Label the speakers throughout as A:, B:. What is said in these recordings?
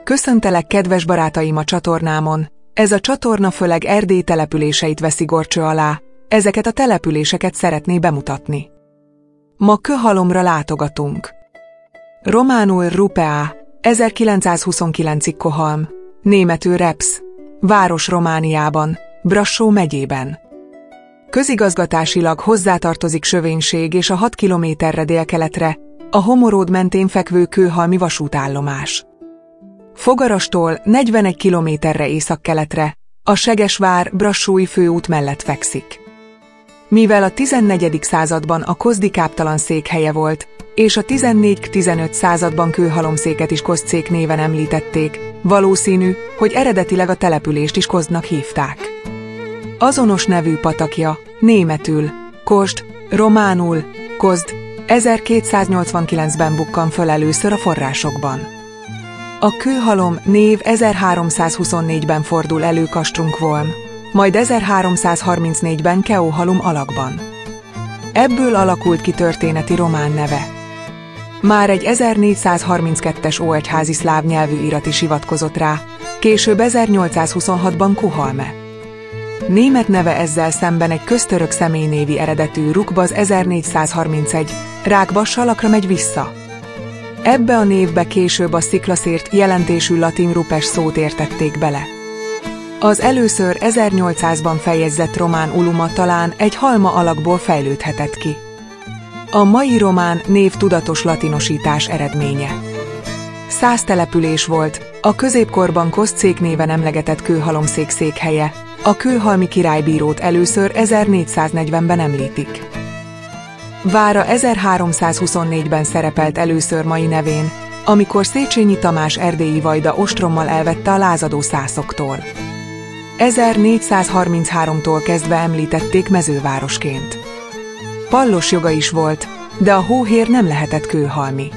A: Köszöntelek, kedves barátaim, a csatornámon. Ez a csatorna főleg Erdély településeit veszi górcső alá, ezeket a településeket szeretné bemutatni. Ma Kőhalomra látogatunk. Románul Rupea, 1929-ig Kohalm, németül Reps, város Romániában, Brassó megyében. Közigazgatásilag hozzátartozik Sövénység és a 6 kilométerre délkeletre, a Homoród mentén fekvő kőhalmi vasútállomás. Fogarastól 41 kilométerre északkeletre, a Segesvár-Brassói főút mellett fekszik. Mivel a 14. században a Kozdi káptalan székhelye volt, és a 14.-15. században Kőhalomszéket is Kozdszék néven említették, valószínű, hogy eredetileg a települést is Kozdnak hívták. Azonos nevű patakja, németül Kosd, románul Kozd, 1289-ben bukkan föl először a forrásokban. A Kőhalom név 1324-ben fordul elő Kastrunkvolm, majd 1334-ben Keohalum alakban. Ebből alakult ki történeti román neve. Már egy 1432-es óegyházi szláv nyelvű irat is hivatkozott rá, később 1826-ban Kuhalme. Német neve ezzel szemben egy köztörök személynévi eredetű Rukbaz 1431, Rákbas-salakra megy vissza. Ebbe a névbe később a sziklaszért jelentésű latin rupes szót értették bele. Az először 1800-ban feljegyzett román uluma talán egy halma alakból fejlődhetett ki. A mai román név tudatos latinosítás eredménye. 100 település volt, a középkorban Kozdszék néven emlegetett Kőhalomszék székhelye, a kőhalmi királybírót először 1440-ben említik. Vára 1324-ben szerepelt először mai nevén, amikor Széchenyi Tamás erdélyi vajda ostrommal elvette a lázadó szászoktól. 1433-tól kezdve említették mezővárosként. Pallos joga is volt, de a hóhér nem lehetett kőhalmi.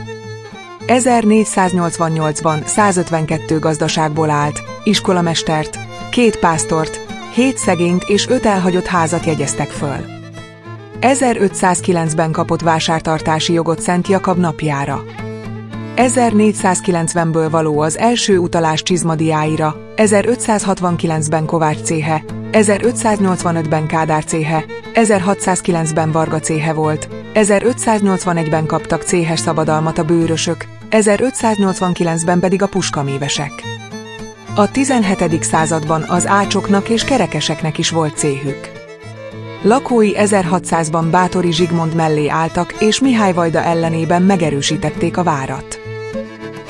A: 1488-ban 152 gazdaságból állt, iskolamestert, 2 pásztort, 7 szegényt és 5 elhagyott házat jegyeztek föl. 1509-ben kapott vásártartási jogot Szent Jakab napjára. 1490-ből való az első utalás Csizmadiáira, 1569-ben Kovács céhe, 1585-ben Kádár céhe, 1609-ben Varga céhe volt, 1581-ben kaptak céhes szabadalmat a bőrösök, 1589-ben pedig a puskamívesek. A 17. században az ácsoknak és kerekeseknek is volt céhük. Lakói 1600-ban Báthori Zsigmond mellé álltak és Mihály vajda ellenében megerősítették a várat.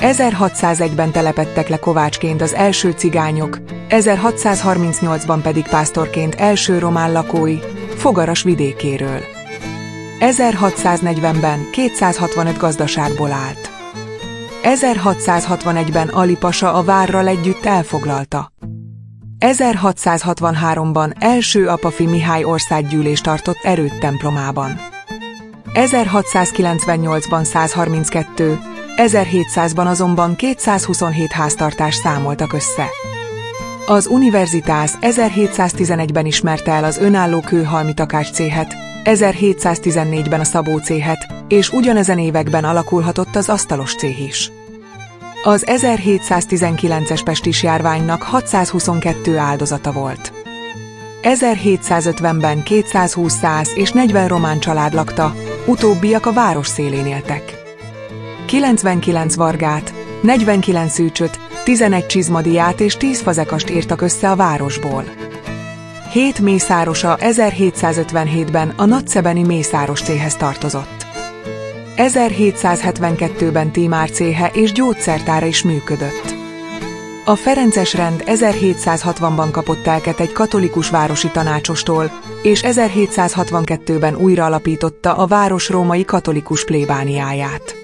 A: 1601-ben telepedtek le kovácsként az első cigányok, 1638-ban pedig pásztorként első román lakói, Fogaras vidékéről. 1640-ben 265 gazdaságból állt. 1661-ben Ali pasa a várral együtt elfoglalta. 1663-ban első apafi Mihály országgyűlés tartott Erőd templomában. 1698-ban 132, 1700-ban azonban 227 háztartás számoltak össze. Az Universitás 1711-ben ismerte el az önálló kőhalmi takácscéhet, 1714-ben a szabócéhet, és ugyanezen években alakulhatott az asztalos céh is. Az 1719-es pestis járványnak 622 áldozata volt. 1750-ben 220 szász és 40 román család lakta, utóbbiak a város szélén éltek. 99 vargát, 49 szűcsöt, 11 csizmadiát és 10 fazekast írtak össze a városból. 7 mészárosa 1757-ben a nagyszebeni mészáros céhez tartozott. 1772-ben Tímár céhe és gyógyszertára is működött. A ferences rend 1760-ban kapott telket egy katolikus városi tanácsostól, és 1762-ben újra alapította a város római katolikus plébániáját.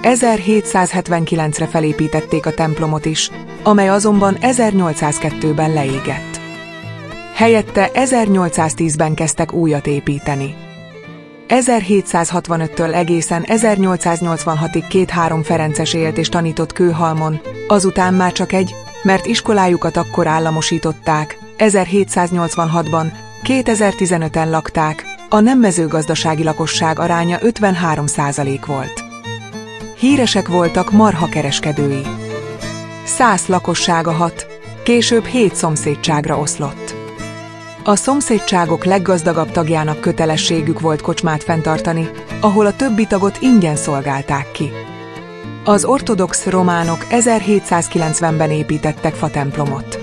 A: 1779-re felépítették a templomot is, amely azonban 1802-ben leégett. Helyette 1810-ben kezdtek újat építeni. 1765-től egészen 1886-ig 2-3 ferences élt és tanított Kőhalmon, azután már csak egy, mert iskolájukat akkor államosították, 1786-ban, 2015-en lakták, a nem mezőgazdasági lakosság aránya 53% volt. Híresek voltak marhakereskedői. 100 lakossága 6, később 7 szomszédságra oszlott. A szomszédságok leggazdagabb tagjának kötelességük volt kocsmát fenntartani, ahol a többi tagot ingyen szolgálták ki. Az ortodox románok 1790-ben építettek fatemplomot.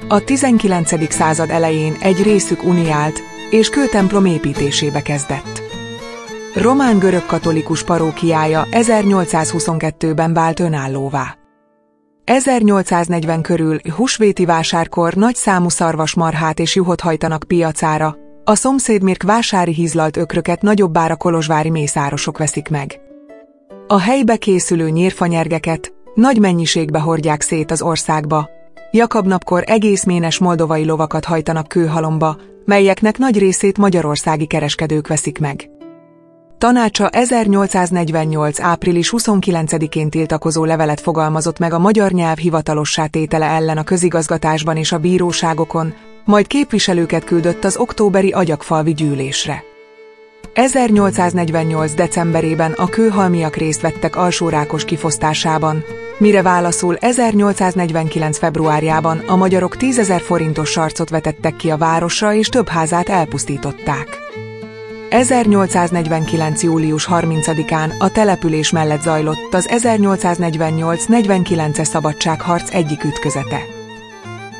A: A 19. század elején egy részük uniált, és kőtemplom építésébe kezdett. Román görögkatolikus parókiája 1822-ben vált önállóvá. 1840 körül húsvéti vásárkor nagy számú szarvasmarhát és juhot hajtanak piacára, a szomszédmirk vásári hízlalt ökröket nagyobbára kolozsvári mészárosok veszik meg. A helybe készülő nyírfanyergeket nagy mennyiségbe hordják szét az országba, Jakab-napkor egész ménes moldovai lovakat hajtanak kőhalomba, melyeknek nagy részét magyarországi kereskedők veszik meg. Tanácsa 1848. április 29-én tiltakozó levelet fogalmazott meg a magyar nyelv hivatalossá tétele ellen a közigazgatásban és a bíróságokon, majd képviselőket küldött az októberi agyagfalvi gyűlésre. 1848. decemberében a kőhalmiak részt vettek Alsó-Rákos kifosztásában, mire válaszul 1849. februárjában a magyarok 10 000 forintos sarcot vetettek ki a városra és több házát elpusztították. 1849. július 30-án a település mellett zajlott az 1848-49-es szabadságharc egyik ütközete.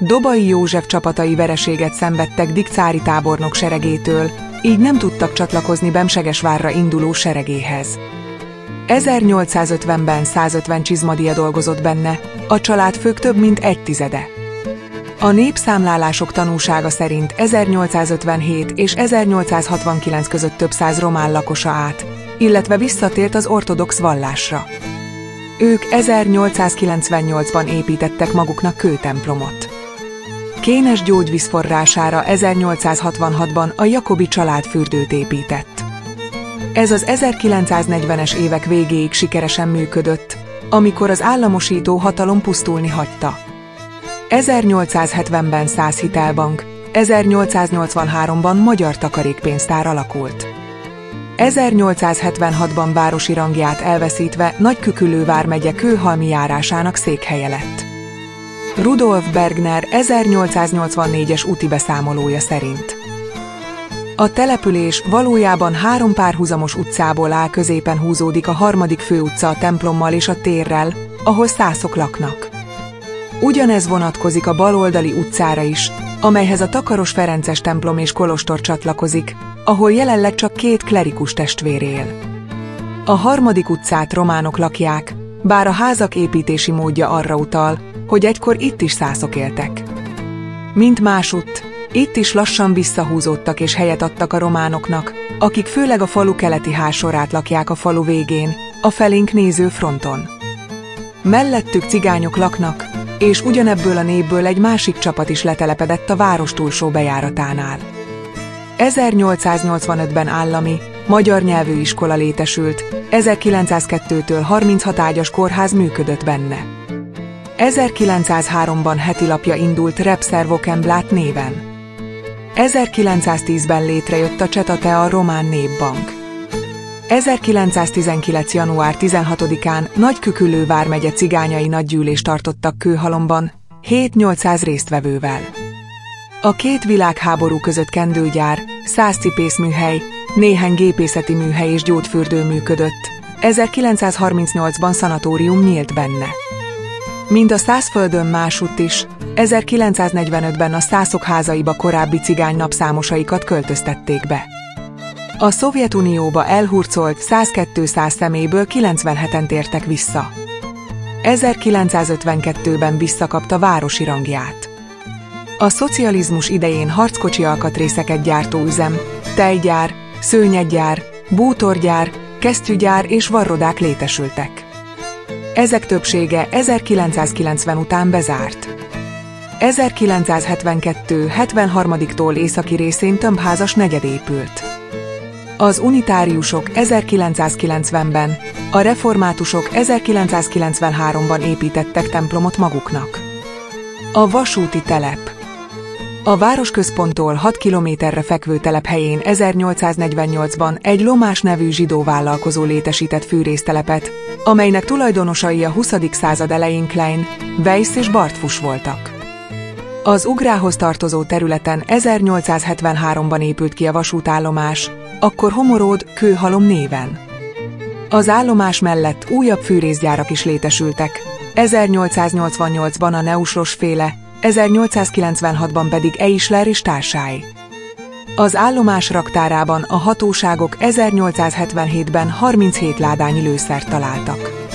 A: Dobai József csapatai vereséget szenvedtek Diczári tábornok seregétől, így nem tudtak csatlakozni Bemsegesvárra induló seregéhez. 1850-ben 150 csizmadia dolgozott benne, a családfők több mint 1/10. A népszámlálások tanúsága szerint 1857 és 1869 között több száz román lakosa át, illetve visszatért az ortodox vallásra. Ők 1898-ban építettek maguknak kőtemplomot. Kénes gyógyvíz forrására 1866-ban a Jacobi család fürdőt épített. Ez az 1940-es évek végéig sikeresen működött, amikor az államosító hatalom pusztulni hagyta. 1870-ben 100 hitelbank, 1883-ban magyar takarékpénztár alakult. 1876-ban városi rangját elveszítve Nagyküküllő vármegye Kőhalmi járásának székhelye lett. Rudolf Bergner 1884-es úti beszámolója szerint. A település valójában 3 párhuzamos utcából áll, középen húzódik a 3. főutca a templommal és a térrel, ahol szászok laknak. Ugyanez vonatkozik a baloldali utcára is, amelyhez a Takaros Ferences templom és kolostor csatlakozik, ahol jelenleg csak 2 klerikus testvér él. A 3. utcát románok lakják, bár a házak építési módja arra utal, hogy egykor itt is szászok éltek. Mint másutt, itt is lassan visszahúzódtak és helyet adtak a románoknak, akik főleg a falu keleti házsorát lakják a falu végén, a felénk néző fronton. Mellettük cigányok laknak, és ugyanebből a népből egy másik csapat is letelepedett a város túlsó bejáratánál. 1885-ben állami, magyar nyelvű iskola létesült, 1902-től 36 ágyas kórház működött benne. 1903-ban heti lapja indult Repszervokenblát néven. 1910-ben létrejött a Csetate, a Román Népbank. 1919. január 16-án Nagyküküllő vármegye cigányai nagygyűlést tartottak Kőhalomban, 7-800 résztvevővel. A 2 világháború között kendőgyár, 100 cipészműhely, néhány gépészeti műhely és gyógyfürdő működött, 1938-ban szanatórium nyílt benne. Mind a Szászföldön másutt is, 1945-ben a szászok házaiba korábbi cigány napszámosaikat költöztették be. A Szovjetunióba elhurcolt 102-100 személyből 97-en tértek vissza. 1952-ben visszakapta városi rangját. A szocializmus idején harckocsi alkatrészeket gyártó üzem, tejgyár, szőnyeggyár, bútorgyár, kesztyűgyár és varrodák létesültek. Ezek többsége 1990 után bezárt. 1972-73-tól északi részén tömbházas negyed épült. Az unitáriusok 1990-ben, a reformátusok 1993-ban építettek templomot maguknak. A vasúti telep. A városközponttól 6 kilométerre fekvő telephelyén 1848-ban egy Lomás nevű zsidó vállalkozó létesített fűrésztelepet, amelynek tulajdonosai a 20. század elején Klein, Weiss és Bartfuss voltak. Az Ugrához tartozó területen 1873-ban épült ki a vasútállomás, akkor Homoród, Kőhalom néven. Az állomás mellett újabb fűrészgyárak is létesültek, 1888-ban a Neusros féle, 1896-ban pedig Eichler és társái. Az állomás raktárában a hatóságok 1877-ben 37 ládányi lőszert találtak.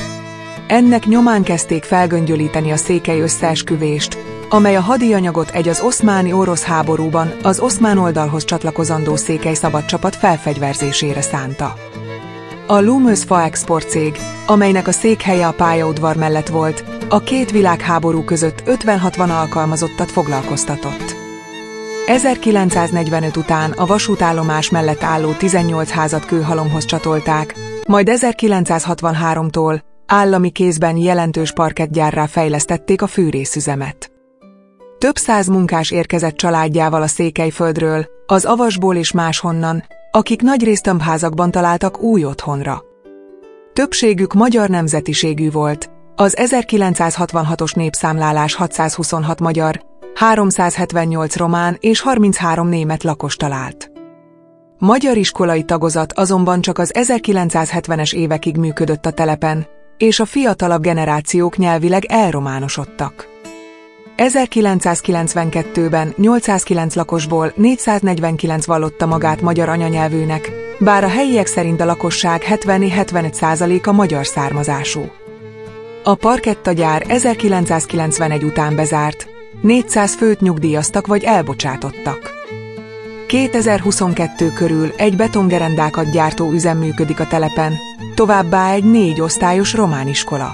A: Ennek nyomán kezdték felgöngyölíteni a székely összeesküvést, amely a hadianyagot egy az oszmáni-orosz háborúban az oszmán oldalhoz csatlakozandó székely szabadcsapat felfegyverzésére szánta. A Lumös Faexport cég, amelynek a székhelye a pályaudvar mellett volt, a két világháború között 50-60 alkalmazottat foglalkoztatott. 1945 után a vasútállomás mellett álló 18 házat Kőhalomhoz csatolták, majd 1963-tól állami kézben jelentős parkettgyárrá fejlesztették a fűrészüzemet. Több száz munkás érkezett családjával a Székelyföldről, az Avasból és máshonnan, akik nagyrészt tömbházakban találtak új otthonra. Többségük magyar nemzetiségű volt, az 1966-os népszámlálás 626 magyar, 378 román és 33 német lakos talált. Magyar iskolai tagozat azonban csak az 1970-es évekig működött a telepen, és a fiatalabb generációk nyelvileg elrománosodtak. 1992-ben 809 lakosból 449 vallotta magát magyar anyanyelvűnek, bár a helyiek szerint a lakosság 70-75%-a magyar származású. A parkettagyár 1991 után bezárt, 400 főt nyugdíjaztak vagy elbocsátottak. 2022 körül egy betongerendákat gyártó üzem működik a telepen, továbbá egy 4 osztályos román iskola.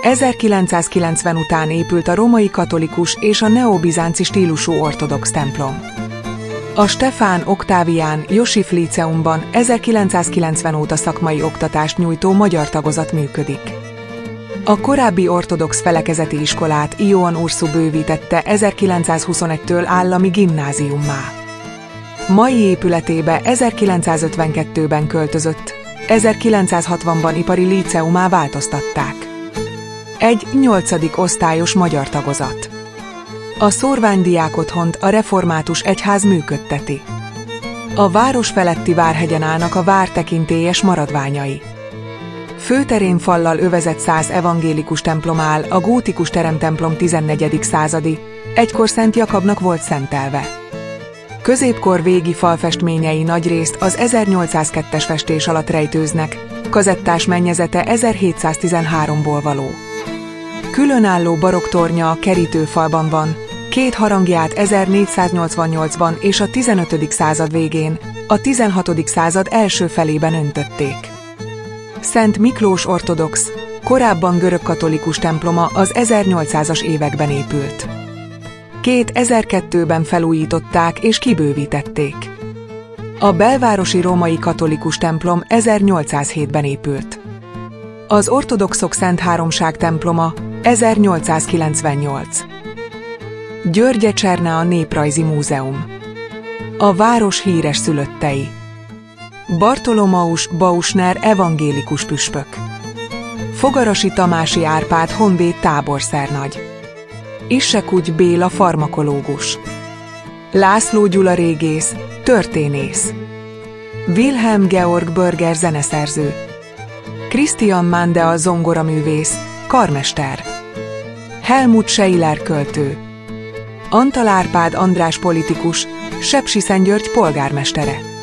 A: 1990 után épült a római katolikus és a neobizánci stílusú ortodox templom. A Stefán Oktávián Josif Líceumban 1990 óta szakmai oktatást nyújtó magyar tagozat működik. A korábbi ortodox felekezeti iskolát Ioan Urszu bővítette 1921-től állami gimnáziummá. Mai épületébe 1952-ben költözött, 1960-ban ipari líceumá változtatták. Egy 8. osztályos magyar tagozat. A szórványdiákotthont a református egyház működteti. A város feletti Várhegyen állnak a vár tekintélyes maradványai. Főterén fallal övezett 100 evangélikus templom áll, a gótikus teremtemplom 14. századi, egykor Szent Jakabnak volt szentelve. Középkor végi falfestményei nagyrészt az 1802-es festés alatt rejtőznek, kazettás mennyezete 1713-ból való. Különálló barokk tornya a kerítőfalban van, 2 harangját 1488-ban és a 15. század végén, a 16. század első felében öntötték. Szent Miklós ortodox, korábban görögkatolikus temploma az 1800-as években épült. 2002-ben felújították és kibővítették. A belvárosi római katolikus templom 1807-ben épült. Az ortodoxok Szent Háromság temploma 1898. Györgyecserne a Néprajzi Múzeum. A város híres szülöttei. Bartolomaus Bausner evangélikus püspök. Fogarasi Tamási Árpád honvéd táborszernagy. Issekugy Béla farmakológus. László Gyula régész, történész. Wilhelm Georg Börger zeneszerző. Christian Mandel zongoraművész, karmester. Helmut Scheiler költő. Antal Árpád András politikus, Sepsiszentgyörgy polgármestere.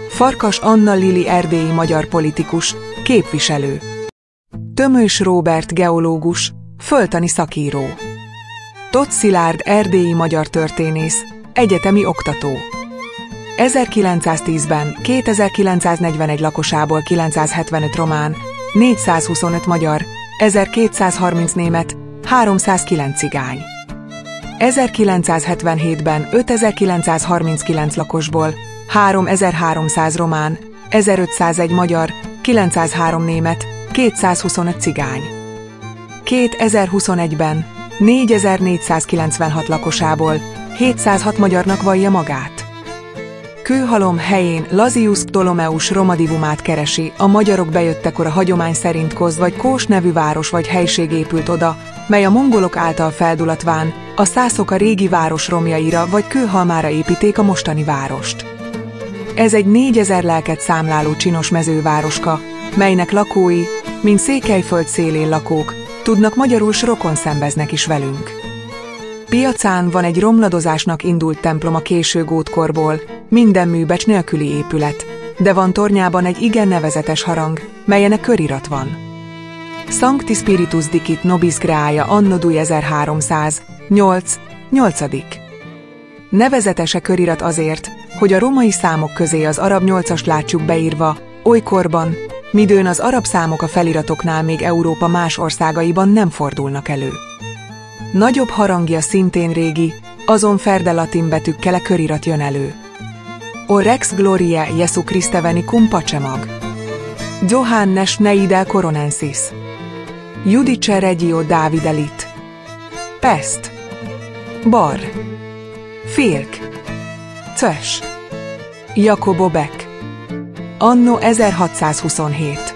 A: Farkas Anna Lili erdélyi magyar politikus, képviselő. Tömös Róbert geológus, földtani szakíró. Tóth Szilárd erdélyi magyar történész, egyetemi oktató. 1910-ben 2941 lakosából 975 román, 425 magyar, 1230 német, 309 cigány. 1977-ben 5939 lakosból 3300 román, 1501 magyar, 903 német, 225 cigány. 2021-ben 4496 lakosából 706 magyarnak vallja magát. Kőhalom helyén Lazius Ptolomeus Romadivumát keresi, a magyarok bejöttekor a hagyomány szerint Koz vagy Kós nevű város vagy helység épült oda, mely a mongolok által feldulatván, a szászok a régi város romjaira vagy kőhalmára építék a mostani várost. Ez egy 4000 lelket számláló csinos mezővároska, melynek lakói, mint Székelyföld szélén lakók, tudnak magyarul s rokon szembeznek is velünk. Piacán van egy romladozásnak indult templom a késő gótkorból, minden műbecs nélküli épület, de van tornyában egy igen nevezetes harang, melyenek körirat van. Sancti Spiritus Dicit Nobis Creaia Anno Dui 1300, 8. Nevezetes a körirat azért, hogy a római számok közé az arab 8-ast látjuk beírva, olykorban, midőn az arab számok a feliratoknál még Európa más országaiban nem fordulnak elő. Nagyobb harangja szintén régi, azon ferde latin betűkkel a körirat jön elő. O Rex Gloriae Jesu Christe veni cum pacemag. Johannes Neidel Coronensis. Judice Regio Davidelit. Pest. Bar. Filk. Czös. Jakobo Beck. Anno 1627.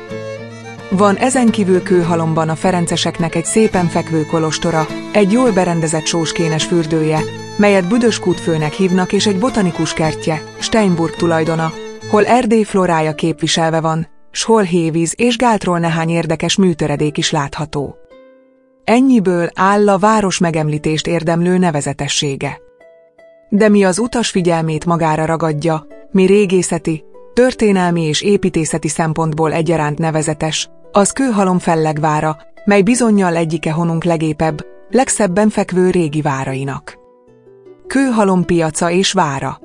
A: Van ezen kívül Kőhalomban a ferenceseknek egy szépen fekvő kolostora, egy jól berendezett sóskénes fürdője, melyet Büdös kútfőnek hívnak, és egy botanikus kertje, Steinburg tulajdona, hol Erdély florája képviselve van, s hol hévíz és gáltról nehány érdekes műtöredék is látható. Ennyiből áll a város megemlítést érdemlő nevezetessége. De mi az utas figyelmét magára ragadja, mi régészeti, történelmi és építészeti szempontból egyaránt nevezetes, az Kőhalom fellegvára, mely bizonnyal egyike honunk legépebb, legszebben fekvő régi várainak. Kőhalom piaca és vára.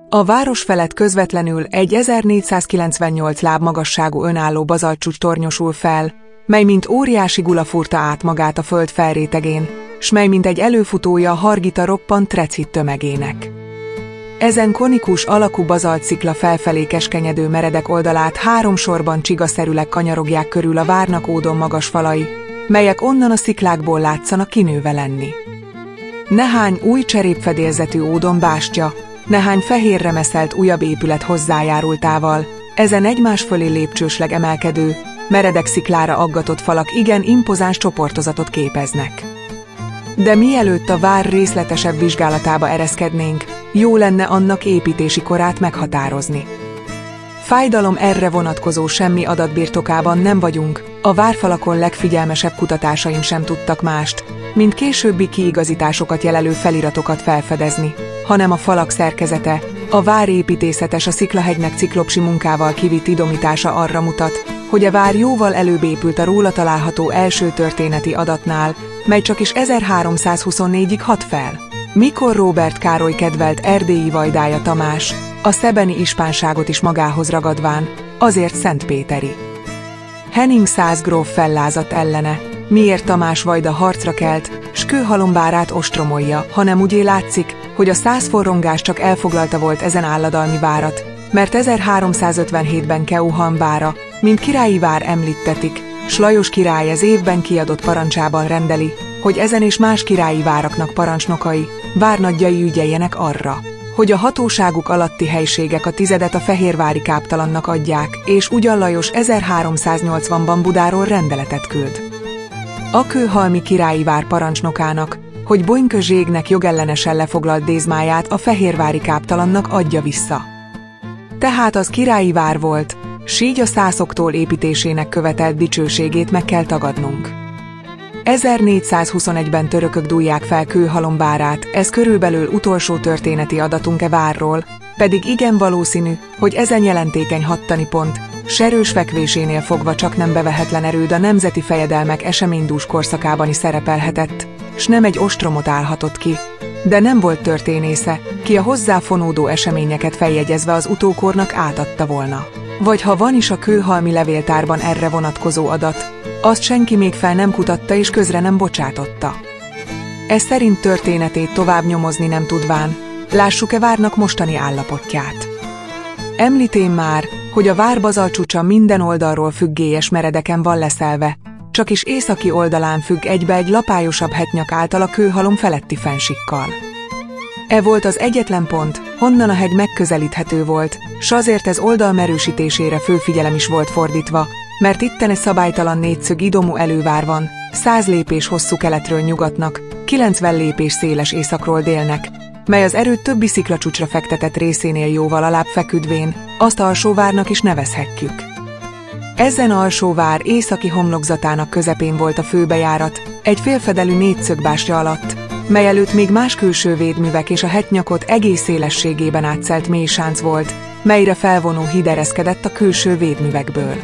A: A város felett közvetlenül egy 1498 láb magasságú önálló bazaltcsúcs tornyosul fel, mely mint óriási gula fúrta át magát a föld felrétegén, s mely mint egy előfutója a Hargita roppant Trecit tömegének. Ezen konikus alakú bazaltszikla felfelé keskenyedő meredek oldalát 3 sorban csigaszerűleg kanyarogják körül a várnak ódon magas falai, melyek onnan a sziklákból látszanak kinőve lenni. Nehány új cserépfedélzetű ódon bástya, nehány fehérre meszelt újabb épület hozzájárultával, ezen egymás fölé lépcsősleg emelkedő, meredek sziklára aggatott falak igen impozáns csoportozatot képeznek. De mielőtt a vár részletesebb vizsgálatába ereszkednénk, jó lenne annak építési korát meghatározni. Fájdalom erre vonatkozó semmi adat birtokában nem vagyunk, a várfalakon legfigyelmesebb kutatásaim sem tudtak mást, mint későbbi kiigazításokat jelelő feliratokat felfedezni, hanem a falak szerkezete, a vár építészetes a Sziklahegynek ciklopsi munkával kivitt idomítása arra mutat, hogy a vár jóval előbb épült a róla található első történeti adatnál, mely csakis 1324-ig hat fel. Mikor Róbert Károly kedvelt erdélyi vajdája Tamás, a szebeni ispánságot is magához ragadván, azért szentpéteri. Henning Szász gróf fellázadt ellene, miért Tamás vajda harcra kelt, s Kőhalombárát ostromolja, hanem úgy látszik, hogy a Szász forrongás csak elfoglalta volt ezen álladalmi várat, mert 1357-ben Keuhalm vára, mint királyi vár említetik, s Lajos király ez évben kiadott parancsában rendeli, hogy ezen és más királyi váraknak parancsnokai, várnaggyai ügyeljenek arra, hogy a hatóságuk alatti helységek a tizedet a fehérvári káptalannak adják, és ugyan Lajos 1380-ban Budáról rendeletet küld a kőhalmi királyi vár parancsnokának, hogy Bonyka Zségnek jogellenesen lefoglalt dézmáját a fehérvári káptalannak adja vissza. Tehát az királyi vár volt, s így a szászoktól építésének követelt dicsőségét meg kell tagadnunk. 1421-ben törökök dúlják fel Kőhalom várát, ez körülbelül utolsó történeti adatunk e várról, pedig igen valószínű, hogy ezen jelentékeny hattani pont, s erős fekvésénél fogva csak nem bevehetlen erőd a nemzeti fejedelmek eseménydús korszakában is szerepelhetett, s nem egy ostromot állhatott ki, de nem volt történésze, ki a hozzáfonódó eseményeket feljegyezve az utókornak átadta volna. Vagy ha van is a kőhalmi levéltárban erre vonatkozó adat, azt senki még fel nem kutatta és közre nem bocsátotta. Ez szerint történetét tovább nyomozni nem tudván, lássuk-e várnak mostani állapotját. Említém már, hogy a vár bazaltcsúcsa minden oldalról függélyes meredeken van leszelve, csak is északi oldalán függ egybe egy lapályosabb hetnyak által a Kőhalom feletti fensikkal. E volt az egyetlen pont, honnan a hegy megközelíthető volt, s azért ez oldal merősítésére főfigyelem is volt fordítva, mert itten egy szabálytalan négyszög idomú elővár van, 100 lépés hosszú keletről nyugatnak, 90 lépés széles északról délnek, mely az erőd többi sziklacsúcsra fektetett részénél jóval alább feküdvén, azt alsóvárnak is nevezhetjük. Ezen alsóvár északi homlokzatának közepén volt a főbejárat, egy félfedelű négyszögbástya alatt, mely előtt még más külső védművek és a hetnyakot egész szélességében átszelt mély sánc volt, melyre felvonó híd ereszkedett a külső védművekből.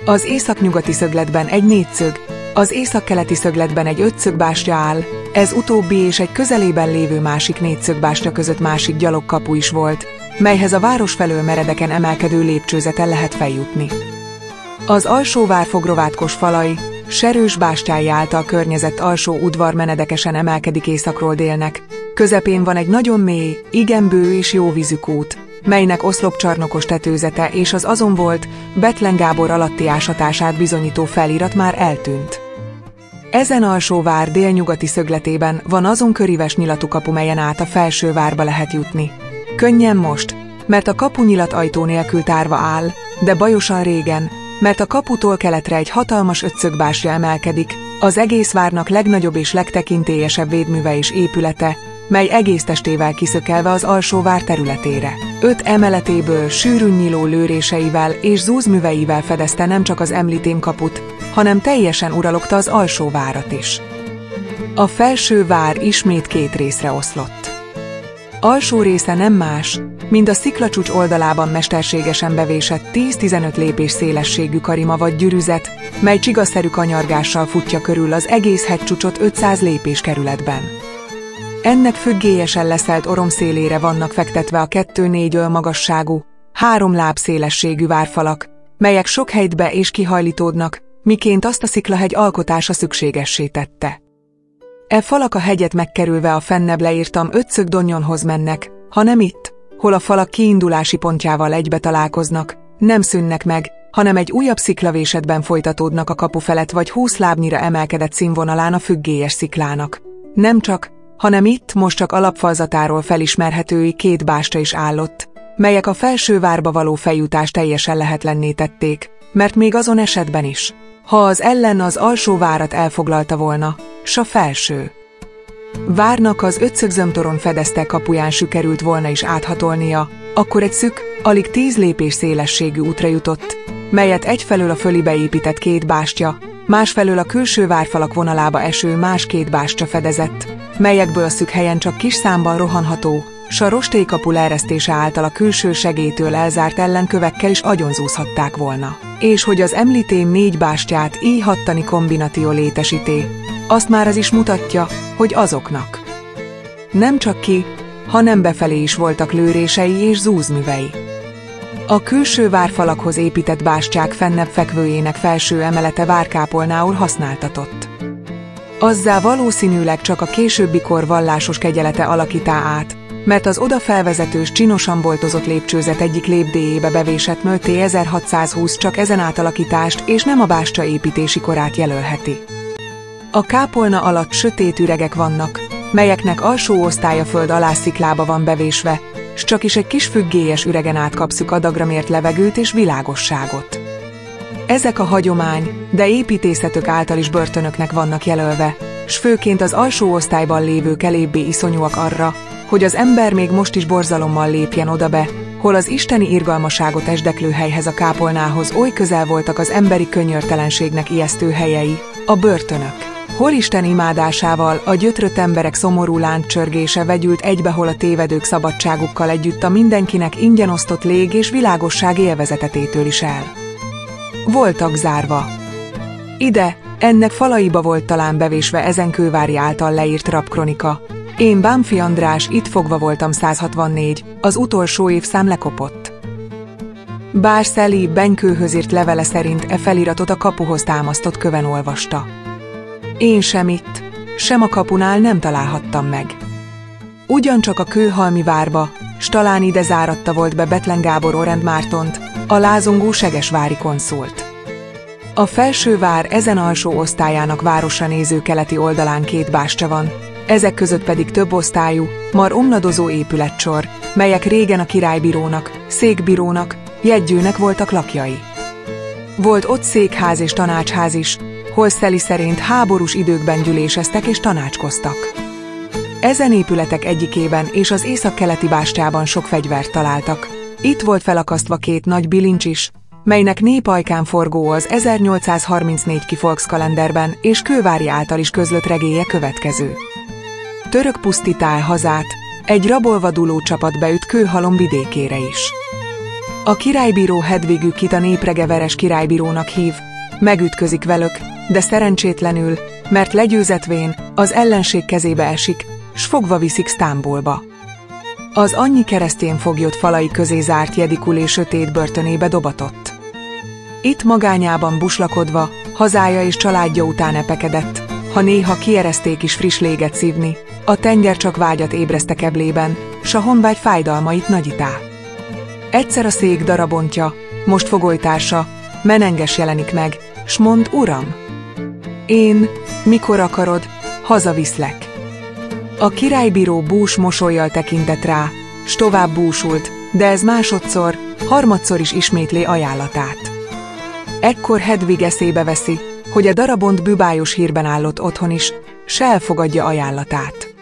A: Az északnyugati szögletben egy négyszög, az északkeleti szögletben egy ötszögbástya áll, ez utóbbi és egy közelében lévő másik négyszögbástya között másik gyalogkapu is volt, melyhez a város felől meredeken emelkedő lépcsőzeten lehet feljutni. Az alsóvár fogrovátkos falai, serős bástyái által környezett alsó udvar menedekesen emelkedik északról délnek, közepén van egy nagyon mély, igen bő és jóvízű kút, melynek oszlopcsarnokos tetőzete és az azon volt, Bethlen Gábor alatti ásatását bizonyító felirat már eltűnt. Ezen alsóvár délnyugati szögletében van azon köríves nyilatú kapu, melyen át a felső várba lehet jutni. Könnyen most, mert a kapu nyilat ajtó nélkül tárva áll, de bajosan régen, mert a kaputól keletre egy hatalmas ötszögbástya emelkedik, az egész várnak legnagyobb és legtekintélyesebb védműve és épülete, mely egész testével kiszökelve az alsóvár területére. 5 emeletéből sűrűn nyíló lőréseivel és zúzműveivel fedezte nem csak az említém kaput, hanem teljesen uralogta az alsóvárat is. A felső vár ismét 2 részre oszlott. Alsó része nem más, mint a sziklacsúcs oldalában mesterségesen bevésett 10-15 lépés szélességű karima vagy gyűrűzet, mely csigaszerű kanyargással futja körül az egész hegycsúcsot 500 lépés kerületben. Ennek függélyesen leszelt oromszélére vannak fektetve a 2-4 öl magasságú, 3 láb szélességű várfalak, melyek sok helytbe és kihajlítódnak, miként azt a sziklahegy alkotása szükségessé tette. E falak a hegyet megkerülve a fennebb leírtam ötszög donnyonhoz mennek, ha nem itt, hol a falak kiindulási pontjával egybe találkoznak, nem szűnnek meg, hanem egy újabb sziklavésetben folytatódnak a kapu felett vagy 20 lábnyira emelkedett színvonalán a függélyes sziklának. Nem csak, hanem itt most csak alapfalzatáról felismerhetői 2 bástya is állott, melyek a felső várba való feljutást teljesen lehetlenné tették, mert még azon esetben is, ha az ellen az alsó várat elfoglalta volna, s a felső várnak az ötszögzömtoron fedezte kapuján sikerült volna is áthatolnia, akkor egy szűk, alig 10 lépés szélességű útra jutott, melyet egyfelől a fölibe épített 2 bástya, másfelől a külső várfalak vonalába eső más 2 bástya fedezett, melyekből a szűk helyen csak kis számban rohanható, s a rostélykapu leeresztése által a külső segélytől elzárt ellenkövekkel is agyonzúzhatták volna. És hogy az említém 4 bástyát így hattani kombinatio létesíté, azt már az is mutatja, hogy azoknak nem csak ki, hanem befelé is voltak lőrései és zúzművei. A külső várfalakhoz épített bástyák fennebb fekvőjének felső emelete várkápolnául használtatott. Azzá valószínűleg csak a későbbi kor vallásos kegyelete alakítá át, mert az oda felvezetős csinosan boltozott lépcsőzet egyik lépdéjébe bevésett mölté 1620 csak ezen átalakítást és nem a bástya építési korát jelölheti. A kápolna alatt sötét üregek vannak, melyeknek alsó osztálya föld alá sziklába van bevésve, s csak is egy kis függélyes üregen át kapszuk adagra mért levegőt és világosságot. Ezek a hagyomány, de építészetök által is börtönöknek vannak jelölve, s főként az alsó osztályban lévők elébbé iszonyúak arra, hogy az ember még most is borzalommal lépjen oda be, hol az isteni irgalmaságot esdeklő helyhez a kápolnához oly közel voltak az emberi könnyörtelenségnek ijesztő helyei, a börtönök. Hol Isten imádásával a gyötrött emberek szomorú lánccsörgése vegyült egybe, hol a tévedők szabadságukkal együtt a mindenkinek ingyen osztott lég és világosság élvezetetétől is el voltak zárva. Ide, ennek falaiba volt talán bevésve ezen kővári által leírt rabkronika. Én Bánffy András, itt fogva voltam 164, az utolsó évszám lekopott. Bár Szeli Benykőhöz írt levele szerint e feliratot a kapuhoz támasztott köven olvasta. Én sem itt, sem a kapunál nem találhattam meg. Ugyancsak a kőhalmi várba, s talán ide záratta volt be Bethlen Gábor Orend Mártont, a lázongó segesvári konszult. A felső vár ezen alsó osztályának városra néző keleti oldalán 2 bástya van, ezek között pedig több osztályú, mar omladozó épületsor, melyek régen a királybírónak, székbírónak, jegygyőnek voltak lakjai. Volt ott székház és tanácsház is, hol Szeli szerint háborús időkben gyűléseztek és tanácskoztak. Ezen épületek egyikében és az északkeleti bástyában sok fegyvert találtak. Itt volt felakasztva 2 nagy bilincs is, melynek népajkán forgó az 1834 Volkskalenderben és Kőváry által is közlött regélye következő. Török pusztítál hazát, egy rabolvaduló csapat beüt Kőhalom vidékére is. A királybíró Hedvigük, kit a néprege Veres királybírónak hív, megütközik velük, de szerencsétlenül, mert legyőzetvén az ellenség kezébe esik, s fogva viszik Sztambulba. Az annyi keresztény foglyot falai közé zárt Jedikulé sötét börtönébe dobatott. Itt magányában buslakodva, hazája és családja után epekedett, ha néha kiereszték is friss léget szívni, a tenger csak vágyat ébreszte keblében, s a honvágy fájdalmait nagyítá. Egyszer a szék darabontja, most fogolytársa, Menenges jelenik meg, s mond: Uram, én, mikor akarod, hazaviszlek. A királybíró bús mosollyal tekintett rá, s tovább búsult, de ez másodszor, harmadszor is ismétlé ajánlatát. Ekkor Hedvig eszébe veszi, hogy a darabont bűbájos hírben állott otthon is, s elfogadja ajánlatát.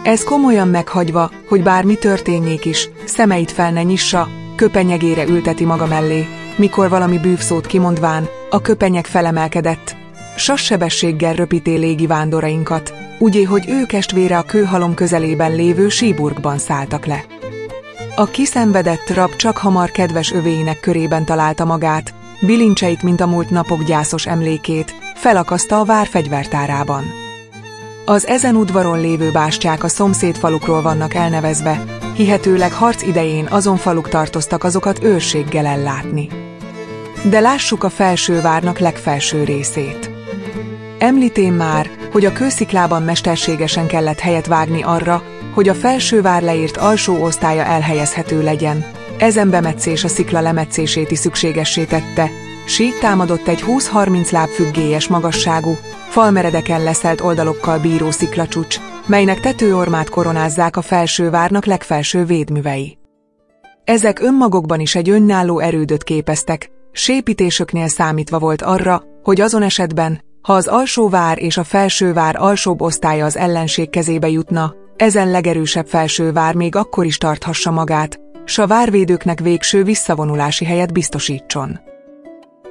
A: Ez komolyan meghagyva, hogy bármi történjék is, szemeit fel ne nyissa, köpenyegére ülteti maga mellé, mikor valami bűvszót kimondván, a köpenyeg felemelkedett, sassebességgel röpíté légi vándorainkat, úgyé, hogy ők estvére a Kőhalom közelében lévő Síburgban szálltak le. A kiszenvedett rab csak hamar kedves övéinek körében találta magát, bilincseit, mint a múlt napok gyászos emlékét, felakaszta a vár fegyvertárában. Az ezen udvaron lévő bástyák a szomszéd falukról vannak elnevezve, hihetőleg harc idején azon faluk tartoztak azokat őrséggel ellátni. De lássuk a felsővárnak legfelső részét. Említém már, hogy a kősziklában mesterségesen kellett helyet vágni arra, hogy a felsővár leírt alsó osztálya elhelyezhető legyen. Ezen bemetszés a szikla lemetszését is szükségessé tette, s így támadott egy 20-30 láb függélyes magasságú, falmeredeken leszelt oldalokkal bíró sziklacsúcs, melynek tetőormát koronázzák a felsővárnak legfelső védművei. Ezek önmagukban is egy önálló erődöt képeztek, s építésüknél számítva volt arra, hogy azon esetben, ha az alsóvár és a felsővár alsóbb osztálya az ellenség kezébe jutna, ezen legerősebb felsővár még akkor is tarthassa magát, s a várvédőknek végső visszavonulási helyet biztosítson.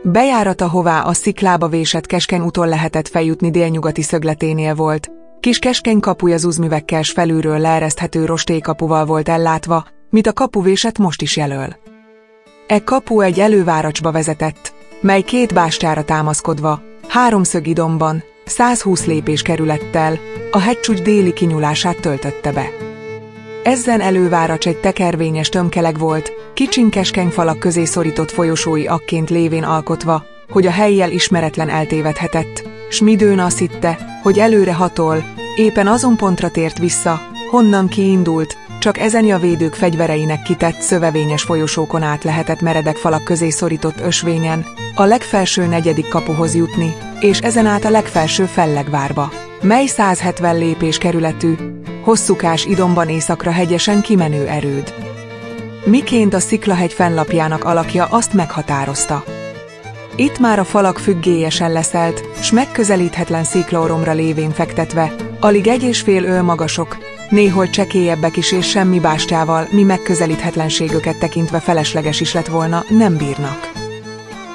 A: Bejárata, hová a sziklába vésett keskeny úton lehetett feljutni délnyugati szögleténél volt, kis keskeny kapuja zuzmüvekkel s felülről leereszthető rostélykapuval volt ellátva, mit a kapuvésett most is jelöl. E kapu egy előváracsba vezetett, mely 2 bástyára támaszkodva, háromszög idomban, 120 lépés kerülettel, a hegycsúcs déli kinyúlását töltötte be. Ezen előváracs egy tekervényes tömkeleg volt, kicsin keskeny falak közé szorított folyosói akként lévén alkotva, hogy a hellyel ismeretlen eltévedhetett, s midőn azt hitte, hogy előre hatol, éppen azon pontra tért vissza, honnan kiindult, csak ezen a védők fegyvereinek kitett szövevényes folyosókon át lehetett meredek falak közé szorított ösvényen, a legfelső 4. kapuhoz jutni, és ezen át a legfelső fellegvárba, mely 170 lépés kerületű, hosszúkás idomban északra hegyesen kimenő erőd. Miként a sziklahegy fennlapjának alakja azt meghatározta. Itt már a falak függélyesen leszelt, s megközelíthetetlen sziklaoromra lévén fektetve, alig 1,5 öl magasok, néhol csekélyebbek is és semmi bástyával, mi megközelíthetetlenségüket tekintve felesleges is lett volna, nem bírnak.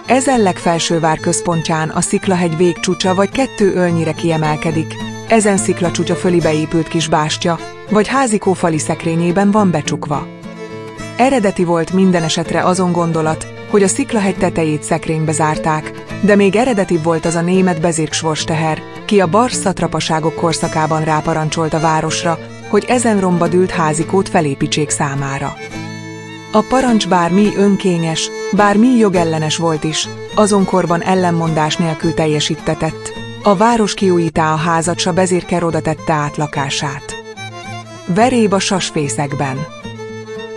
A: Ezen legfelsővár központján a sziklahegy végcsúcsa vagy 2 ölnyire kiemelkedik, ezen sziklacsúcsa fölé beépült kis bástya, vagy házikófali szekrényében van becsukva. Eredeti volt minden esetre azon gondolat, hogy a sziklahegy tetejét szekrénybe zárták, de még eredetibb volt az a német Bezirksvorsteher, ki a bars szatrapaságok korszakában ráparancsolt a városra, hogy ezen romba dűlt házikót felépítsék számára. A parancs bármi önkényes, bármi jogellenes volt is, azonkorban ellenmondás nélkül teljesítetett. A város kiújítá a házat, s a bezirker oda tette át lakását. Veréb a sasfészekben.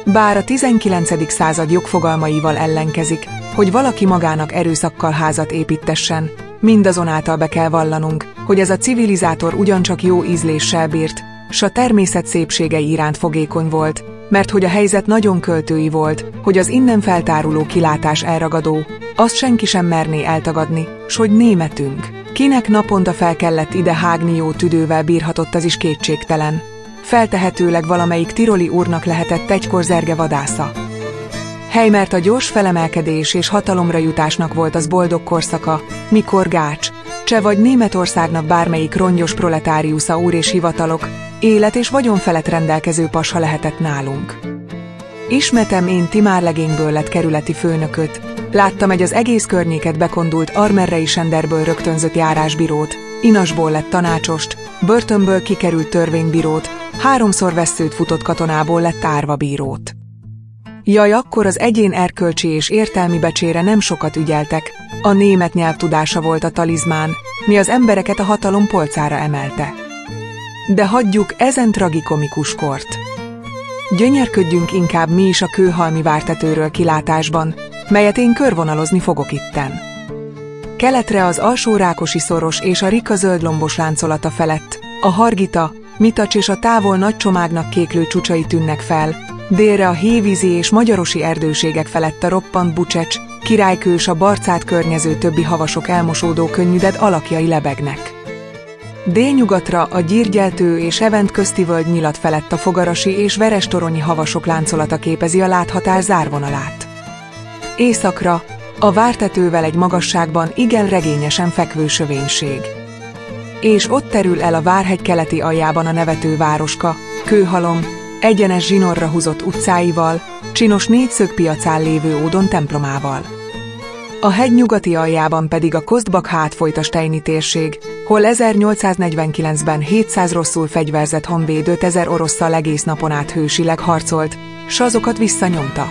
A: Bár a 19. század jogfogalmaival ellenkezik, hogy valaki magának erőszakkal házat építessen, mindazonáltal be kell vallanunk, hogy ez a civilizátor ugyancsak jó ízléssel bírt, s a természet szépségei iránt fogékony volt, mert hogy a helyzet nagyon költői volt, hogy az innen feltáruló kilátás elragadó, azt senki sem merné eltagadni, s hogy németünk, kinek naponta fel kellett ide hágni jó tüdővel bírhatott, az is kétségtelen. Feltehetőleg valamelyik tiroli úrnak lehetett egykor zerge vadásza. Hely, mert a gyors felemelkedés és hatalomra jutásnak volt az boldog korszaka, mikor Gács, Cseh vagy Németországnak bármelyik rongyos proletáriusza úr és hivatalok, élet és vagyon felett rendelkező passa lehetett nálunk. Ismetem én Timárlegényből lett kerületi főnököt, láttam egy az egész környéket bekondult Armerrei Senderből rögtönzött járásbírót, Inasból lett tanácsost, börtönből kikerült törvénybírót, 3-szor vesszőt futott katonából lett árvabírót. Jaj, akkor az egyén erkölcsi és értelmi becsére nem sokat ügyeltek, a német nyelv tudása volt a talizmán, mi az embereket a hatalom polcára emelte. De hagyjuk ezen tragikomikus kort. Gyönyörködjünk inkább mi is a kőhalmi vártetőről kilátásban, melyet én körvonalozni fogok itten. Keletre az alsó Rákosi-szoros és a Rika zöldlombos láncolata felett, a Hargita, Mitacs és a távol nagy csomágnak kéklő csúcsai tűnnek fel, délre a hévízi és magyarosi erdőségek felett a roppant Bucsecs, Királykő és a Barcát környező többi havasok elmosódó könnyűded alakjai lebegnek. Délnyugatra a Gyírgyeltő és Event közti völgy nyilat felett a fogarasi és verestoronyi havasok láncolata képezi a láthatár zárvonalát. Északra, a vártetővel egy magasságban igen regényesen fekvő sövénység. És ott terül el a várhegy keleti aljában a nevető városka, Kőhalom, egyenes zsinorra húzott utcáival, csinos négyszögpiacán lévő ódon templomával. A hegy nyugati aljában pedig a Kostbak hátfolyt a Steini térség, hol 1849-ben 700 rosszul fegyverzett honvéd 5000 orosszal egész napon át hősileg harcolt, s azokat visszanyomta.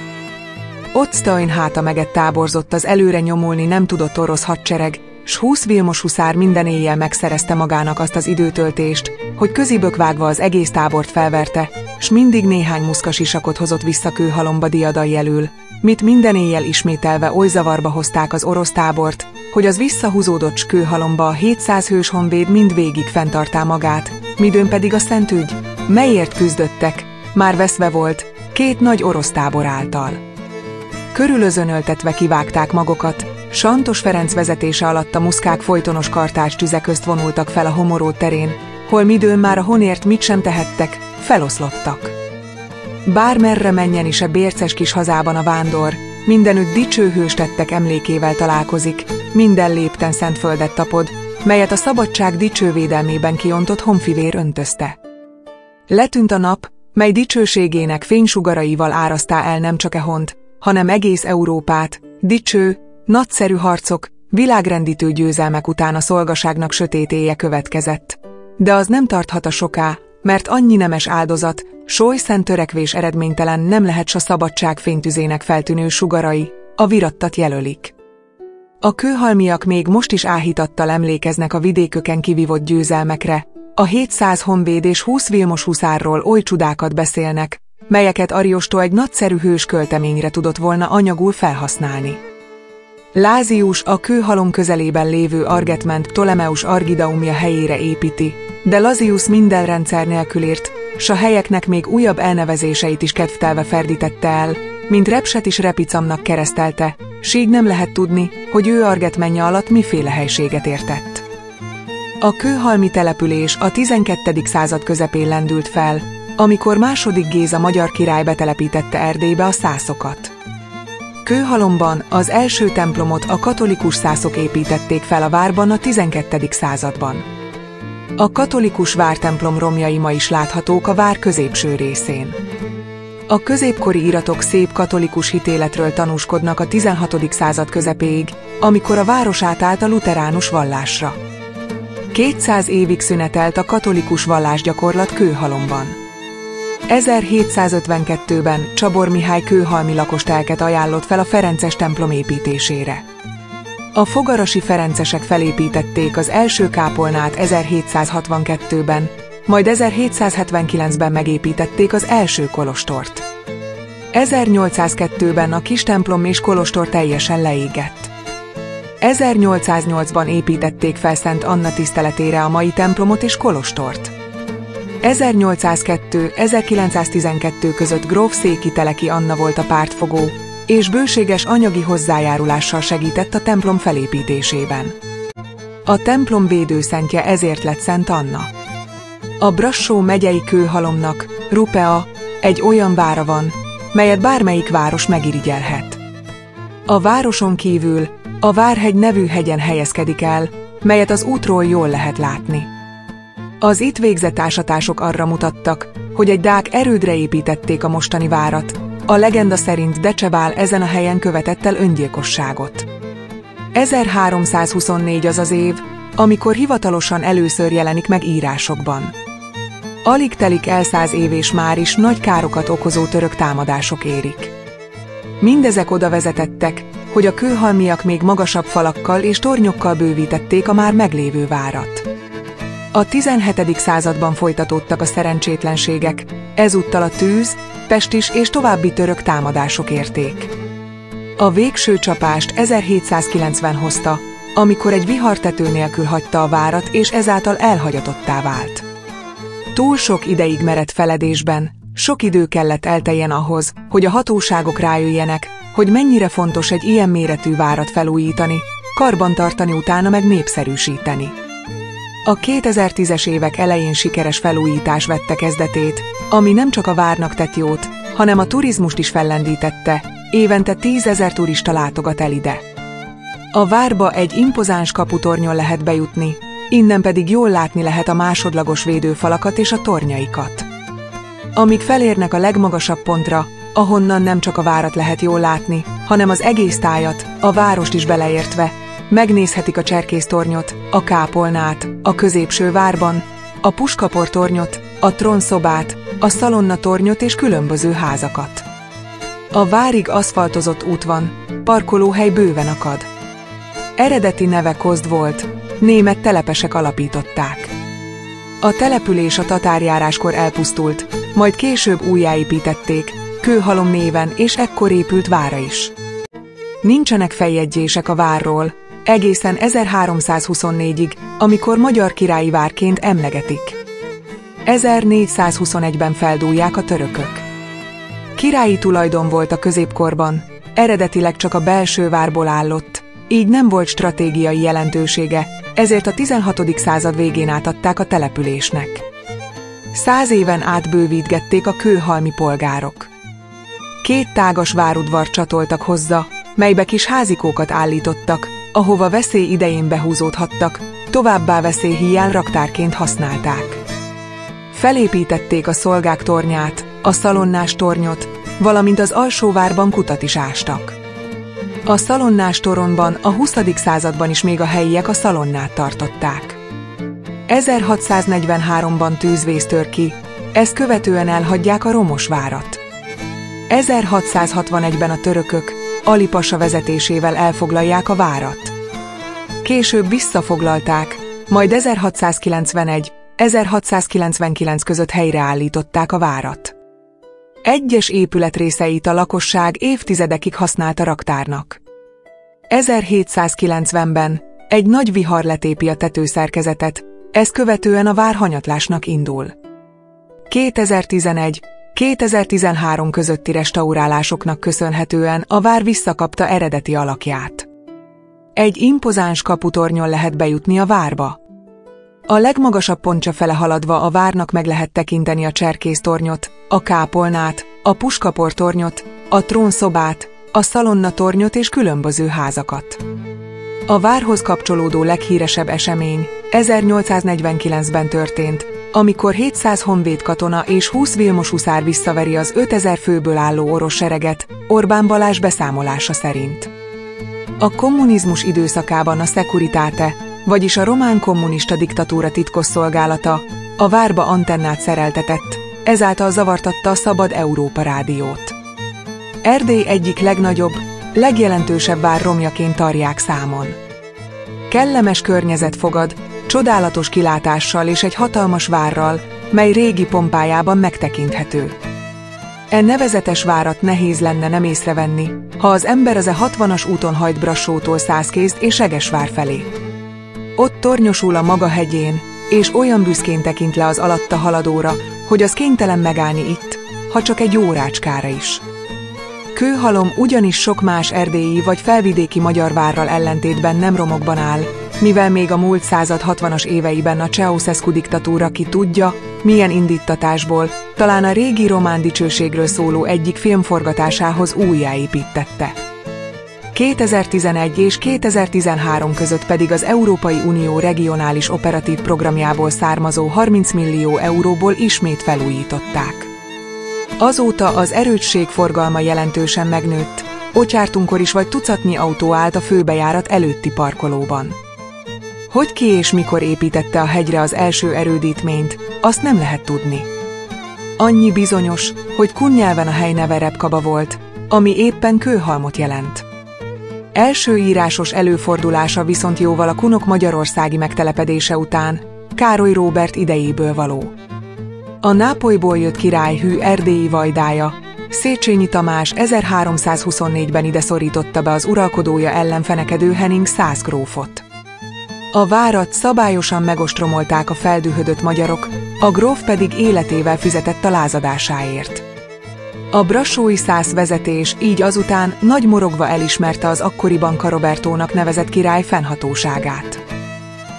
A: Ott Stein háta meget táborzott az előre nyomulni nem tudott orosz hadsereg, s 20 Vilmos huszár minden éjjel megszerezte magának azt az időtöltést, hogy közibök vágva az egész tábort felverte, s mindig néhány muszkasisakot hozott vissza Kőhalomba diadai elől, mit minden éjjel ismételve oly zavarba hozták az orosz tábort, hogy az visszahúzódott s Kőhalomba a 700 hős honvéd mindvégig fenntartá magát, midőn pedig a Szentügy, melyért küzdöttek, már veszve volt, 2 nagy orosz tábor által. Körülözönöltetve kivágták magukat, Santos Ferenc vezetése alatt a muszkák folytonos kartács tüze közt vonultak fel a Homoró terén, hol midőn már a honért mit sem tehettek, feloszlottak. Bármerre menjen is a bérces kis hazában a vándor, mindenütt dicső hőstettek emlékével találkozik, minden lépten Szentföldet tapod, melyet a szabadság dicső védelmében kiontott honfivér öntözte. Letűnt a nap, mely dicsőségének fénysugaraival árasztá el nem csak Ehont, hanem egész Európát, dicső, nagyszerű harcok, világrendítő győzelmek után a szolgaságnak sötét éje következett. De az nem tarthat a soká, mert annyi nemes áldozat, sólyszent törekvés eredménytelen nem lehet s a szabadság fénytüzének feltűnő sugarai, a virattat jelölik. A kőhalmiak még most is áhítattal emlékeznek a vidéköken kivívott győzelmekre, a 700 honvéd és 20 Vilmos huszárról oly csudákat beszélnek, melyeket Ariosto egy nagyszerű hős költeményre tudott volna anyagul felhasználni. Lázius a Kőhalom közelében lévő Argetment Ptolemeus Argidaumja helyére építi, de Lazius minden rendszer nélkül írt, s a helyeknek még újabb elnevezéseit is kedvtelve ferdítette el, mint Repset is Repicamnak keresztelte, s így nem lehet tudni, hogy ő Argetmenje alatt miféle helységet értett. A kőhalmi település a 12. század közepén lendült fel, amikor II. Géza magyar király betelepítette Erdélybe a szászokat. Kőhalomban az első templomot a katolikus szászok építették fel a várban a 12. században. A katolikus vártemplom romjai ma is láthatók a vár középső részén. A középkori iratok szép katolikus hitéletről tanúskodnak a 16. század közepéig, amikor a város átállt a lutheránus vallásra. 200 évig szünetelt a katolikus vallásgyakorlat Kőhalomban. 1752-ben Csabor Mihály kőhalmi lakostelket ajánlott fel a ferences templom építésére. A fogarasi ferencesek felépítették az első kápolnát 1762-ben, majd 1779-ben megépítették az első kolostort. 1802-ben a kis templom és kolostor teljesen leégett. 1808-ban építették fel Szent Anna tiszteletére a mai templomot és kolostort. 1802-1912 között gróf Széky Teleki Anna volt a pártfogó, és bőséges anyagi hozzájárulással segített a templom felépítésében. A templom védőszentje ezért lett Szent Anna. A Brassó megyei Kőhalomnak, Rupea, egy olyan vára van, melyet bármelyik város megirigyelhet. A városon kívül a Várhegy nevű hegyen helyezkedik el, melyet az útról jól lehet látni. Az itt végzett ásatások arra mutattak, hogy egy dák erődre építették a mostani várat. A legenda szerint Decsebál ezen a helyen követett el öngyilkosságot. 1324 az az év, amikor hivatalosan először jelenik meg írásokban. Alig telik el 100 év és már is nagy károkat okozó török támadások érik. Mindezek oda vezetettek, hogy a kőhalmiak még magasabb falakkal és tornyokkal bővítették a már meglévő várat. A 17. században folytatódtak a szerencsétlenségek, ezúttal a tűz, pestis és további török támadások érték. A végső csapást 1790 hozta, amikor egy vihar tető nélkül hagyta a várat és ezáltal elhagyatottá vált. Túl sok ideig merett feledésben, sok idő kellett elteljen ahhoz, hogy a hatóságok rájöjjenek, hogy mennyire fontos egy ilyen méretű várat felújítani, karbantartani, utána meg népszerűsíteni. A 2010-es évek elején sikeres felújítás vette kezdetét, ami nem csak a várnak tett jót, hanem a turizmust is fellendítette, évente 10 000 turista látogat el ide. A várba egy impozáns kaputornyon lehet bejutni, innen pedig jól látni lehet a másodlagos védőfalakat és a tornyaikat. Amíg felérnek a legmagasabb pontra, ahonnan nem csak a várat lehet jól látni, hanem az egész tájat, a várost is beleértve, megnézhetik a Cserkésztornyot, a kápolnát, a középső várban, a Puskapor-tornyot, a trónszobát, a Szalonna-tornyot és különböző házakat. A várig aszfaltozott út van, parkolóhely bőven akad. Eredeti neve Kozd volt, német telepesek alapították. A település a tatárjáráskor elpusztult, majd később újjáépítették, Kőhalom néven, és ekkor épült vára is. Nincsenek feljegyzések a várról, egészen 1324-ig, amikor magyar királyi várként emlegetik. 1421-ben feldúlják a törökök. Királyi tulajdon volt a középkorban, eredetileg csak a belső várból állott, így nem volt stratégiai jelentősége, ezért a 16. század végén átadták a településnek. 100 éven át bővítgették a kőhalmi polgárok. 2 tágas várudvart csatoltak hozzá, melybe kis házikókat állítottak, ahova veszély idején behúzódhattak, továbbá veszély híján raktárként használták. Felépítették a szolgák tornyát, a szalonnás tornyot, valamint az alsóvárban kutat is ástak. A szalonnás toronban a 20. században is még a helyiek a szalonnát tartották. 1643-ban tűzvész tör ki, ezt követően elhagyják a romos várat. 1661-ben a törökök Ali pasa vezetésével elfoglalják a várat. Később visszafoglalták, majd 1691-1699 között helyreállították a várat. Egyes épületrészeit a lakosság évtizedekig használta raktárnak. 1790-ben egy nagy vihar letépi a tetőszerkezetet, ezt követően a vár hanyatlásnak indul. 2011-2013 közötti restaurálásoknak köszönhetően a vár visszakapta eredeti alakját. Egy impozáns kaputornyon lehet bejutni a várba. A legmagasabb pontja fele haladva a várnak meg lehet tekinteni a Cserkésztornyot, a kápolnát, a Puskapor-tornyot, a trónszobát, a Szalonna-tornyot és különböző házakat. A várhoz kapcsolódó leghíresebb esemény 1849-ben történt, amikor 700 honvéd katona és 20 Vilmos huszár visszaveri az 5000 főből álló orosz sereget, Orbán Balázs beszámolása szerint. A kommunizmus időszakában a Securitate, vagyis a román kommunista diktatúra titkosszolgálata, a várba antennát szereltetett, ezáltal zavartatta a Szabad Európa rádiót. Erdély egyik legnagyobb, legjelentősebb vár romjaként tarják számon. Kellemes környezet fogad, csodálatos kilátással és egy hatalmas várral, mely régi pompájában megtekinthető. E nevezetes várat nehéz lenne nem észrevenni, ha az ember az E60-as úton hajt Brassótól Szászkézt és Segesvár felé. Ott tornyosul a maga hegyén, és olyan büszkén tekint le az alatta haladóra, hogy az kénytelen megállni itt, ha csak egy órácskára is. Kőhalom ugyanis sok más erdélyi vagy felvidéki magyar várral ellentétben nem romokban áll, mivel még a múlt század 60-as éveiben a Ceausescu diktatúra ki tudja, milyen indíttatásból, talán a régi román dicsőségről szóló egyik film forgatásához újjáépítette. 2011 és 2013 között pedig az Európai Unió regionális operatív programjából származó 30 millió euróból ismét felújították. Azóta az erődség forgalma jelentősen megnőtt, Otyártunkor is vagy tucatnyi autó állt a főbejárat előtti parkolóban. Hogy ki és mikor építette a hegyre az első erődítményt, azt nem lehet tudni. Annyi bizonyos, hogy kun nyelven a hely neve Repkaba volt, ami éppen Kőhalmot jelent. Első írásos előfordulása viszont jóval a kunok magyarországi megtelepedése után, Károly Róbert idejéből való. A Nápolyból jött király hű erdélyi vajdája, Széchenyi Tamás 1324-ben ide szorította be az uralkodója ellen fenekedő Henning Szász grófot. A várat szabályosan megostromolták a feldühödött magyarok, a gróf pedig életével fizetett a lázadásáért. A brassói Szász vezetés így azután nagy morogva elismerte az akkoriban Carobertónak nevezett király fennhatóságát.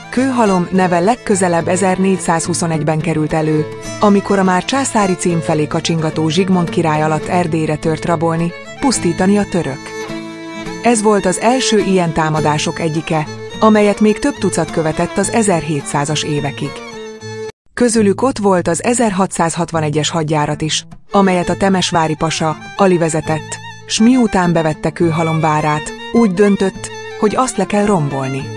A: Kőhalom neve legközelebb 1421-ben került elő, amikor a már császári cím felé kacsingató Zsigmond király alatt Erdélyre tört rabolni, pusztítani a török. Ez volt az első ilyen támadások egyike, amelyet még több tucat követett az 1700-as évekig. Közülük ott volt az 1661-es hadjárat is, amelyet a temesvári pasa, Ali vezetett, s miután bevette Kőhalom várát, úgy döntött, hogy azt le kell rombolni.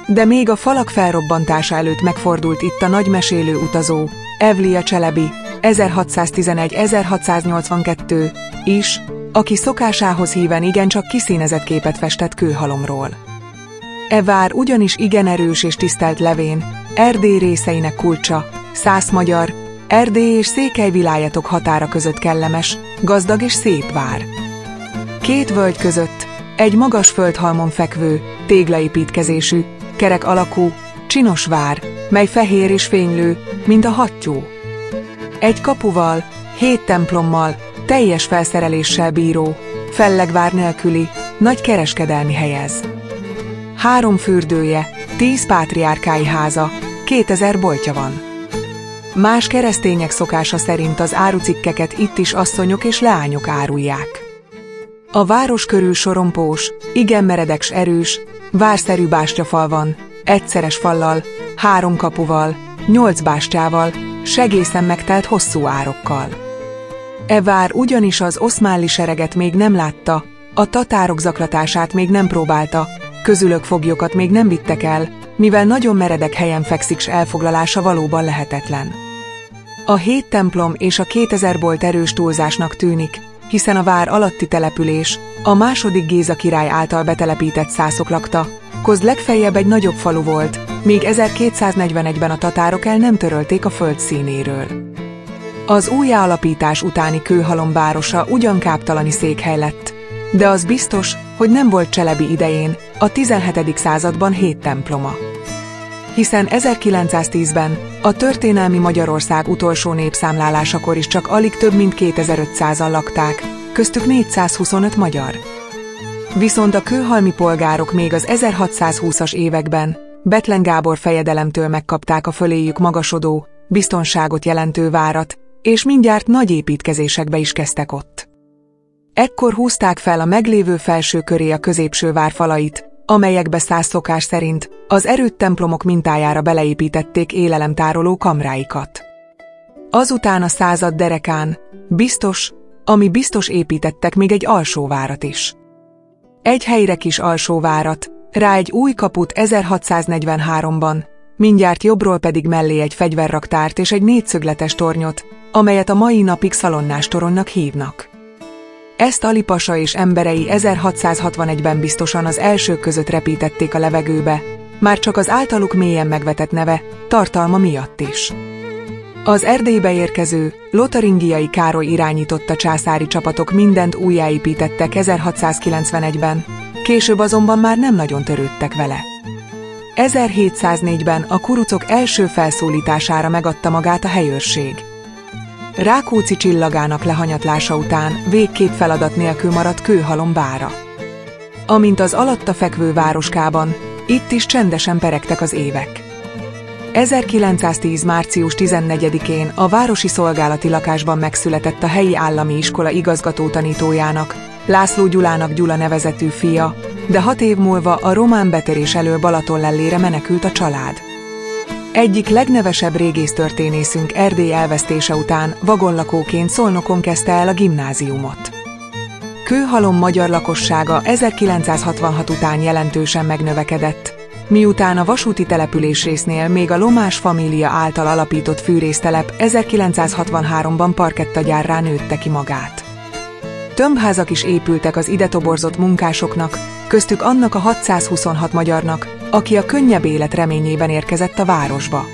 A: De még a falak felrobbantása előtt megfordult itt a nagymesélő utazó, Evlia Cselebi, 1611-1682 is, aki szokásához híven igencsak kiszínezett képet festett Kőhalomról. E vár ugyanis igen erős és tisztelt levén, Erdély részeinek kulcsa, Szász-magyar, Erdély és Székely vilájatok határa között kellemes, gazdag és szép vár. Két völgy között, egy magas földhalmon fekvő, téglaépítkezésű, kerek alakú, csinos vár, mely fehér és fénylő, mint a hattyú. Egy kapuval, 7 templommal, teljes felszereléssel bíró, fellegvár nélküli, nagy kereskedelmi helyez. 3 fürdője, 10 pátriárkái háza, 2000 boltja van. Más keresztények szokása szerint az árucikkeket itt is asszonyok és leányok árulják. A város körül sorompós, igen meredek s erős, várszerű bástyafal van, egyszeres fallal, 3 kapuval, 8 bástyával, s egészen megtelt hosszú árokkal. E vár ugyanis az oszmánli sereget még nem látta, a tatárok zaklatását még nem próbálta, közülök foglyokat még nem vittek el, mivel nagyon meredek helyen fekszik, s elfoglalása valóban lehetetlen. A 7 templom és a 2000 bolt erős túlzásnak tűnik, hiszen a vár alatti település, a második Géza király által betelepített szászok lakta, Koz legfeljebb egy nagyobb falu volt, míg 1241-ben a tatárok el nem törölték a föld színéről. Az újjáalapítás utáni Kőhalom városa ugyan káptalani székhely lett, de az biztos, hogy nem volt Cselebi idején, a 17. században 7 temploma. Hiszen 1910-ben, a történelmi Magyarország utolsó népszámlálásakor is csak alig több mint 2500-an lakták, köztük 425 magyar. Viszont a kőhalmi polgárok még az 1620-as években Bethlen Gábor fejedelemtől megkapták a föléjük magasodó, biztonságot jelentő várat, és mindjárt nagy építkezésekbe is kezdtek ott. Ekkor húzták fel a meglévő felső köré a középső vár falait, amelyekbe Szász szokás szerint az erődtemplomok mintájára beleépítették élelemtároló kamráikat. Azután a század derekán, biztos építettek még egy alsóvárat is. Egy helyre kis alsóvárat, rá egy új kaput 1643-ban, mindjárt jobbról pedig mellé egy fegyverraktárt és egy 4-szögletes tornyot, amelyet a mai napig szalonnás toronynak hívnak. Ezt Ali pasa és emberei 1661-ben biztosan az elsők között repítették a levegőbe, már csak az általuk mélyen megvetett neve, tartalma miatt is. Az Erdélybe érkező, Lotaringiai Károly irányította császári csapatok mindent újjáépítettek 1691-ben, később azonban már nem nagyon törődtek vele. 1704-ben a kurucok első felszólítására megadta magát a helyőrség. Rákóczi csillagának lehanyatlása után végképp feladat nélkül maradt Kőhalom vára. Amint az alatta fekvő városkában, itt is csendesen peregtek az évek. 1910. március 14-én a városi szolgálati lakásban megszületett a helyi állami iskola igazgatótanítójának, László Gyulának Gyula nevezetű fia, de 6 év múlva a román betörés elől Balatonlellére menekült a család. Egyik legnevesebb régésztörténészünk Erdély elvesztése után vagonlakóként Szolnokon kezdte el a gimnáziumot. Kőhalom magyar lakossága 1966 után jelentősen megnövekedett, miután a vasúti településrésznél még a Lomás família által alapított fűrésztelep 1963-ban parkettagyárrá nőtte ki magát. Tömbházak is épültek az ide toborzott munkásoknak, köztük annak a 626 magyarnak, aki a könnyebb élet reményében érkezett a városba.